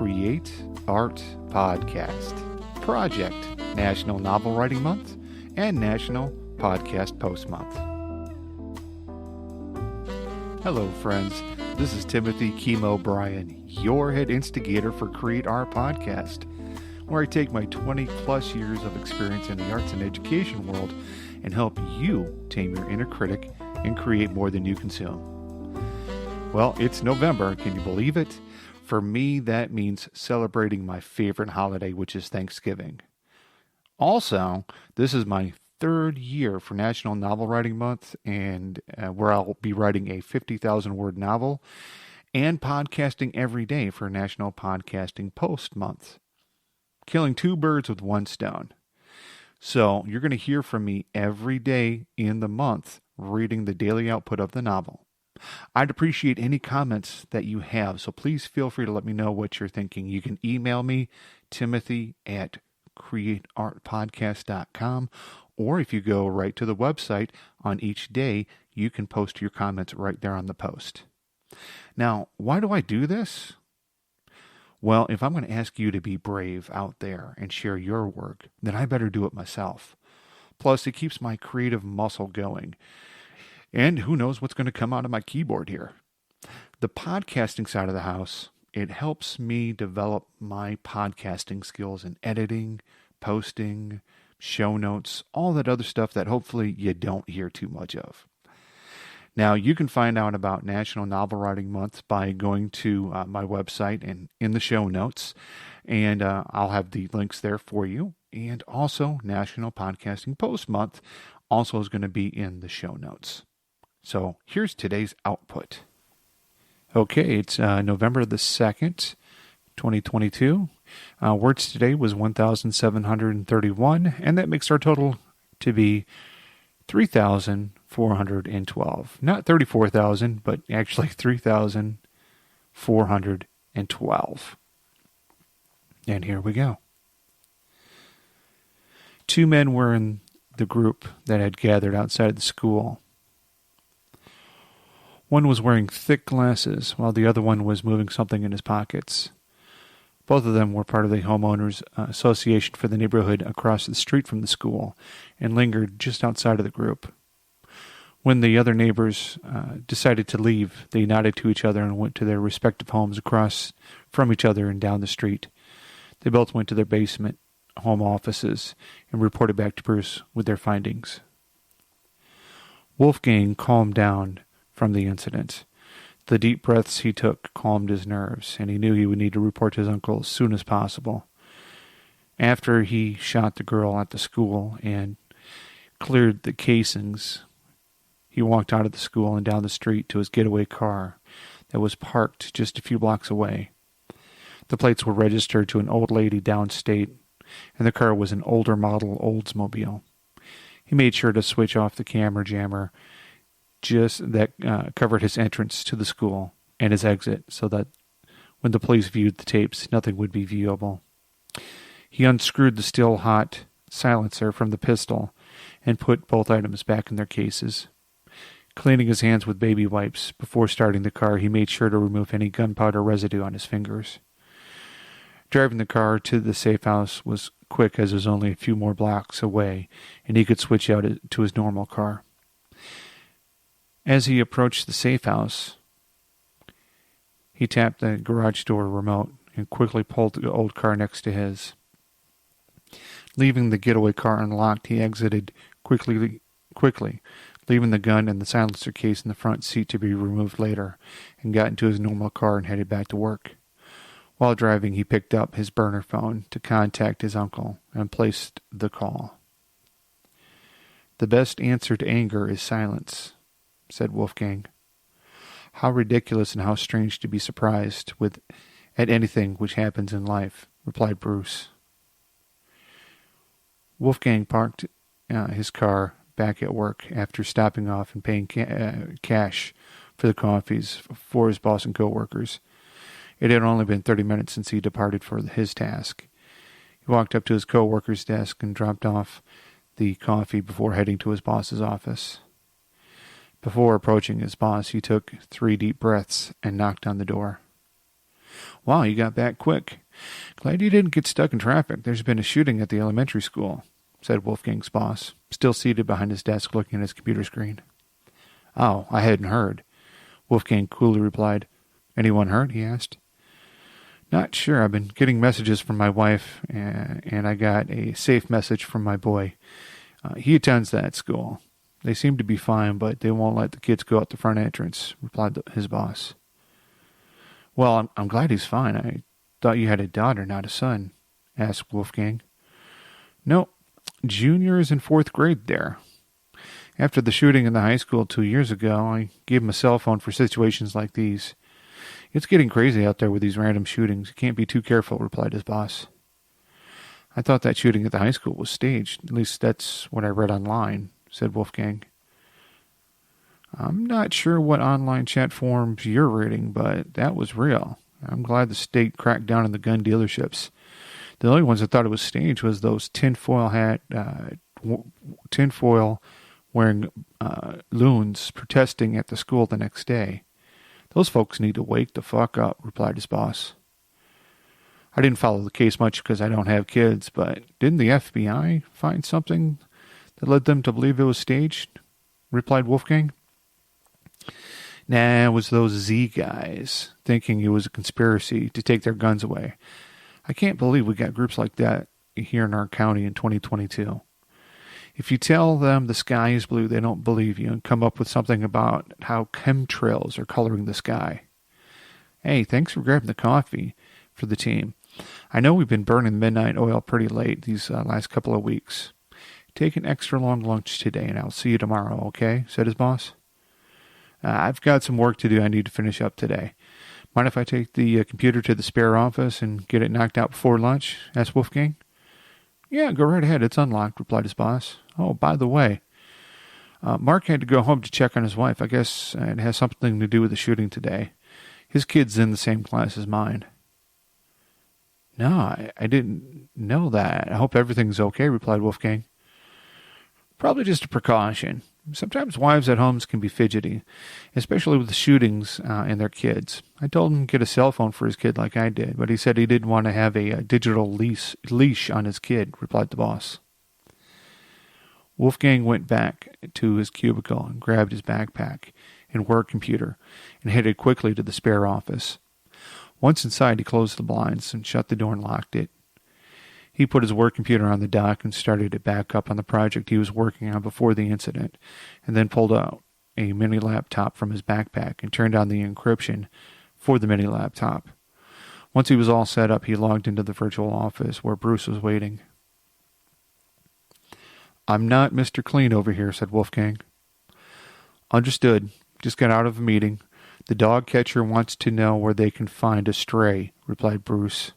Create Art Podcast, Project National Novel Writing Month and National Podcast Post Month. Hello, friends. This is Timothy Chemo Bryan, your head instigator for Create Art Podcast, where I take my 20 plus years of experience in the arts and education world and help you tame your inner critic and create more than you consume. Well, it's November. Can you believe it? For me, that means celebrating my favorite holiday, which is Thanksgiving. Also, this is my third year for National Novel Writing Month, and where I'll be writing a 50,000-word novel and podcasting every day for National Podcasting Post Month. Killing two birds with one stone. So you're going to hear from me every day in the month, reading the daily output of the novel. I'd appreciate any comments that you have, so please feel free to let me know what you're thinking. You can email me, timothy@createartpodcast.com, or if you go right to the website on each day, you can post your comments right there on the post. Now, why do I do this? Well, if I'm going to ask you to be brave out there and share your work, then I better do it myself. Plus, it keeps my creative muscle going. And who knows what's going to come out of my keyboard here. The podcasting side of the house, it helps me develop my podcasting skills in editing, posting, show notes, all that other stuff that hopefully you don't hear too much of. Now, you can find out about National Novel Writing Month by going to my website and in the show notes, and I'll have the links there for you. And also, National Podcasting Post Month also is going to be in the show notes. So here's today's output. Okay, it's November the 2nd, 2022. Words today was 1,731, and that makes our total to be 3,412. Not 34,000, but actually 3,412. And here we go. Two men were in the group that had gathered outside the school. One was wearing thick glasses, while the other one was moving something in his pockets. Both of them were part of the homeowners association for the neighborhood across the street from the school and lingered just outside of the group. When the other neighbors decided to leave, they nodded to each other and went to their respective homes across from each other and down the street. They both went to their basement home offices and reported back to Bruce with their findings. Wolfgang calmed down from the incident. The deep breaths he took calmed his nerves, and he knew he would need to report to his uncle as soon as possible. After he shot the girl at the school and cleared the casings, he walked out of the school and down the street to his getaway car that was parked just a few blocks away. The plates were registered to an old lady downstate, and the car was an older model Oldsmobile. He made sure to switch off the camera jammer just that covered his entrance to the school and his exit, so that when the police viewed the tapes, nothing would be viewable. He unscrewed the still hot silencer from the pistol and put both items back in their cases. Cleaning his hands with baby wipes before starting the car, he made sure to remove any gunpowder residue on his fingers. Driving the car to the safe house was quick, as it was only a few more blocks away, and he could switch out to his normal car. As he approached the safe house, he tapped the garage door remote and quickly pulled the old car next to his. Leaving the getaway car unlocked, he exited quickly, leaving the gun and the silencer case in the front seat to be removed later, and got into his normal car and headed back to work. While driving, he picked up his burner phone to contact his uncle and placed the call. "The best answer to anger is silence," said Wolfgang. "How ridiculous and how strange to be surprised at anything which happens in life," replied Bruce. Wolfgang parked his car back at work after stopping off and paying cash for the coffees for his boss and co-workers. It had only been 30 minutes since he departed for his task. He walked up to his co-worker's desk and dropped off the coffee before heading to his boss's office. Before approaching his boss, he took 3 deep breaths and knocked on the door. Wow, you got back quick. Glad you didn't get stuck in traffic. There's been a shooting at the elementary school, said Wolfgang's boss, still seated behind his desk looking at his computer screen. Oh, I hadn't heard, Wolfgang coolly replied. Anyone hurt? He asked. Not sure. I've been getting messages from my wife, and I got a safe message from my boy. He attends that school. They seem to be fine, but they won't let the kids go out the front entrance, replied his boss. Well, I'm glad he's fine. I thought you had a daughter, not a son, asked Wolfgang. No, Junior is in 4th grade there. After the shooting in the high school 2 years ago, I gave him a cell phone for situations like these. It's getting crazy out there with these random shootings. You can't be too careful, replied his boss. I thought that shooting at the high school was staged. At least that's what I read online, said Wolfgang. I'm not sure what online chat forums you're reading, but that was real. I'm glad the state cracked down on the gun dealerships. The only ones that thought it was staged was those tinfoil wearing loons protesting at the school the next day. Those folks need to wake the fuck up, replied his boss. I didn't follow the case much because I don't have kids, but didn't the FBI find something that led them to believe it was staged? Replied Wolfgang. Nah, it was those Z guys thinking it was a conspiracy to take their guns away. I can't believe we got groups like that here in our county in 2022. If you tell them the sky is blue, they don't believe you and come up with something about how chemtrails are coloring the sky. Hey, thanks for grabbing the coffee for the team. I know we've been burning midnight oil pretty late these last couple of weeks. Take an extra long lunch today and I'll see you tomorrow, okay? Said his boss. I've got some work to do I need to finish up today. Mind if I take the computer to the spare office and get it knocked out before lunch? Asked Wolfgang. Yeah, go right ahead. It's unlocked, replied his boss. Oh, by the way, Mark had to go home to check on his wife. I guess it has something to do with the shooting today. His kid's in the same class as mine. No, I didn't know that. I hope everything's okay, replied Wolfgang. Probably just a precaution. Sometimes wives at homes can be fidgety, especially with the shootings and their kids. I told him to get a cell phone for his kid like I did, but he said he didn't want to have a digital leash on his kid, replied the boss. Wolfgang went back to his cubicle and grabbed his backpack and work computer and headed quickly to the spare office. Once inside, he closed the blinds and shut the door and locked it. He put his work computer on the dock and started it back up on the project he was working on before the incident, and then pulled out a mini laptop from his backpack and turned on the encryption for the mini laptop. Once he was all set up, he logged into the virtual office where Bruce was waiting. I'm not Mr. Clean over here, said Wolfgang. Understood. Just got out of a meeting. The dog catcher wants to know where they can find a stray, replied Bruce.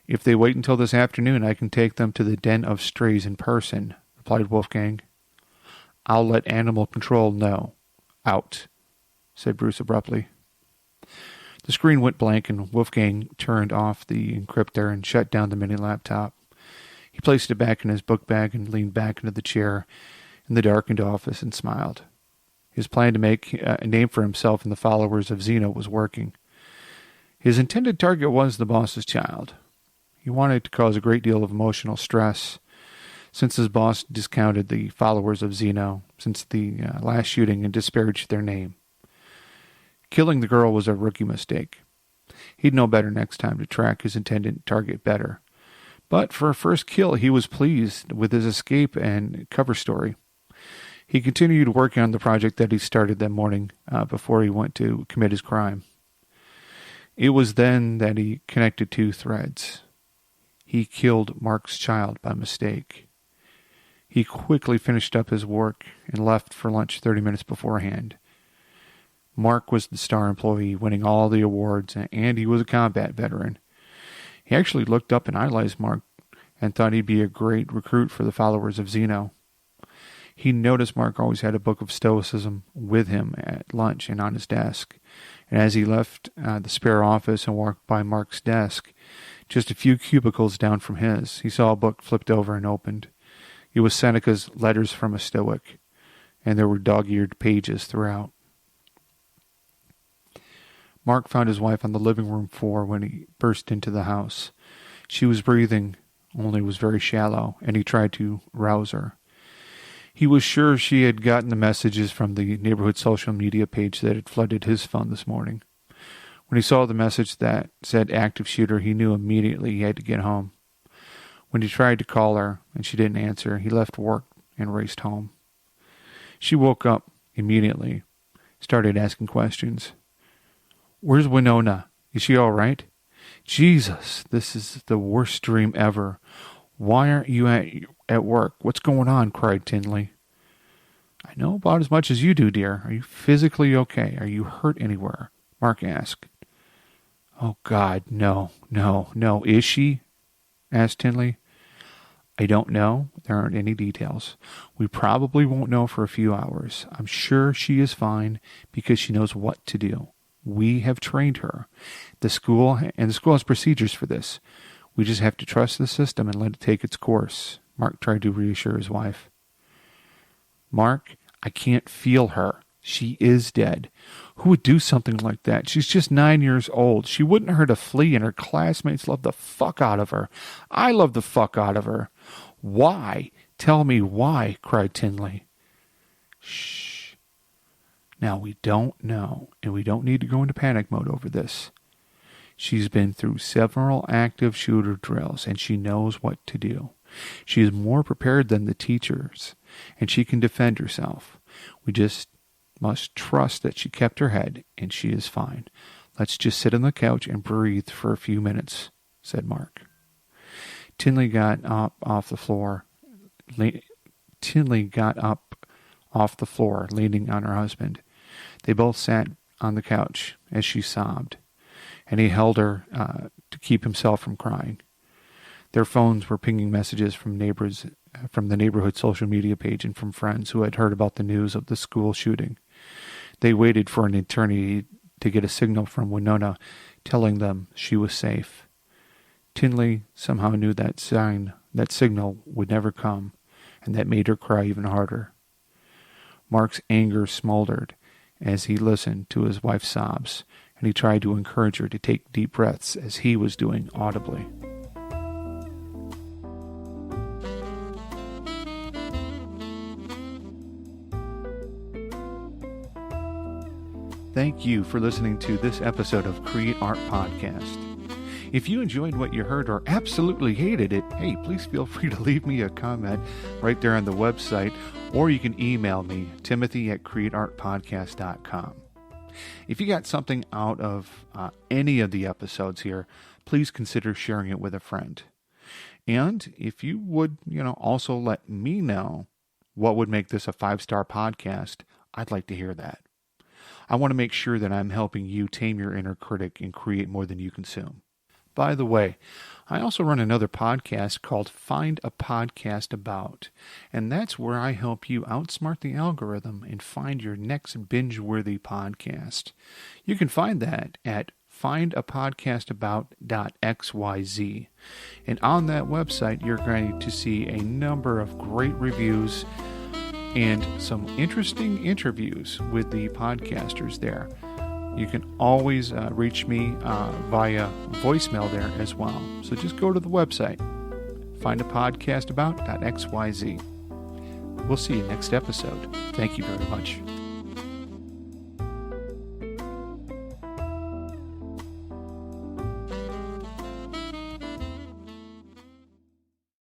If they wait until this afternoon, I can take them to the den of strays in person, replied Wolfgang. I'll let animal control know. Out, said Bruce abruptly. The screen went blank and Wolfgang turned off the encryptor and shut down the mini laptop. He placed it back in his book bag and leaned back into the chair in the darkened office and smiled. His plan to make a name for himself and the followers of Zeno was working. His intended target was the boss's child. He wanted to cause a great deal of emotional stress, since his boss discounted the followers of Zeno since the last shooting and disparaged their name. Killing the girl was a rookie mistake. He'd know better next time to track his intended target better. But for a first kill, he was pleased with his escape and cover story. He continued working on the project that he started that morning before he went to commit his crime. It was then that he connected two threads. He killed Mark's child by mistake. He quickly finished up his work and left for lunch 30 minutes beforehand. Mark was the star employee, winning all the awards, and he was a combat veteran. He actually looked up and idolized Mark and thought he'd be a great recruit for the followers of Zeno. He noticed Mark always had a book of Stoicism with him at lunch and on his desk. And as he left the spare office and walked by Mark's desk, just a few cubicles down from his, he saw a book flipped over and opened. It was Seneca's Letters from a Stoic, and there were dog-eared pages throughout. Mark found his wife on the living room floor when he burst into the house. She was breathing, only was very shallow, and he tried to rouse her. He was sure she had gotten the messages from the neighborhood social media page that had flooded his phone this morning. When he saw the message that said active shooter, he knew immediately he had to get home. When he tried to call her and she didn't answer, he left work and raced home. She woke up immediately, started asking questions. "Where's Winona? Is she all right? Jesus, this is the worst dream ever. Why aren't you at work? What's going on?" cried Tinley. "I know about as much as you do, dear. Are you physically okay? Are you hurt anywhere?" Mark asked. "Oh, God, no. Is she?" asked Tinley. "I don't know. There aren't any details. We probably won't know for a few hours. I'm sure she is fine because she knows what to do. We have trained her. The school has procedures for this. We just have to trust the system and let it take its course," Mark tried to reassure his wife. "Mark, I can't feel her. She is dead. Who would do something like that? She's just 9 years old. She wouldn't hurt a flea, and her classmates love the fuck out of her. I love the fuck out of her." "Why? Tell me why," cried Tinley. "Shh. Now, we don't know, and we don't need to go into panic mode over this. She's been through several active shooter drills, and she knows what to do. She is more prepared than the teachers, and she can defend herself. We just must trust that she kept her head, and she is fine. Let's just sit on the couch and breathe for a few minutes," said Mark. Tinley got up off the floor, leaning on her husband. They both sat on the couch as she sobbed, and he held her to keep himself from crying. Their phones were pinging messages from neighbors, from the neighborhood social media page, and from friends who had heard about the news of the school shooting. They waited for an eternity to get a signal from Winona telling them she was safe. Tinley somehow knew that signal would never come, and that made her cry even harder. Mark's anger smoldered as he listened to his wife's sobs, and he tried to encourage her to take deep breaths as he was doing audibly. Thank you for listening to this episode of Create Art Podcast. If you enjoyed what you heard or absolutely hated it, hey, please feel free to leave me a comment right there on the website, or you can email me, timothy@createartpodcast.com. If you got something out of any of the episodes here, please consider sharing it with a friend. And if you would, also let me know what would make this a 5-star podcast, I'd like to hear that. I want to make sure that I'm helping you tame your inner critic and create more than you consume. By the way, I also run another podcast called Find a Podcast About, and that's where I help you outsmart the algorithm and find your next binge-worthy podcast. You can find that at findapodcastabout.xyz. And on that website, you're going to see a number of great reviews and some interesting interviews with the podcasters there. You can always reach me via voicemail there as well. So just go to the website, findapodcastabout.xyz. We'll see you next episode. Thank you very much.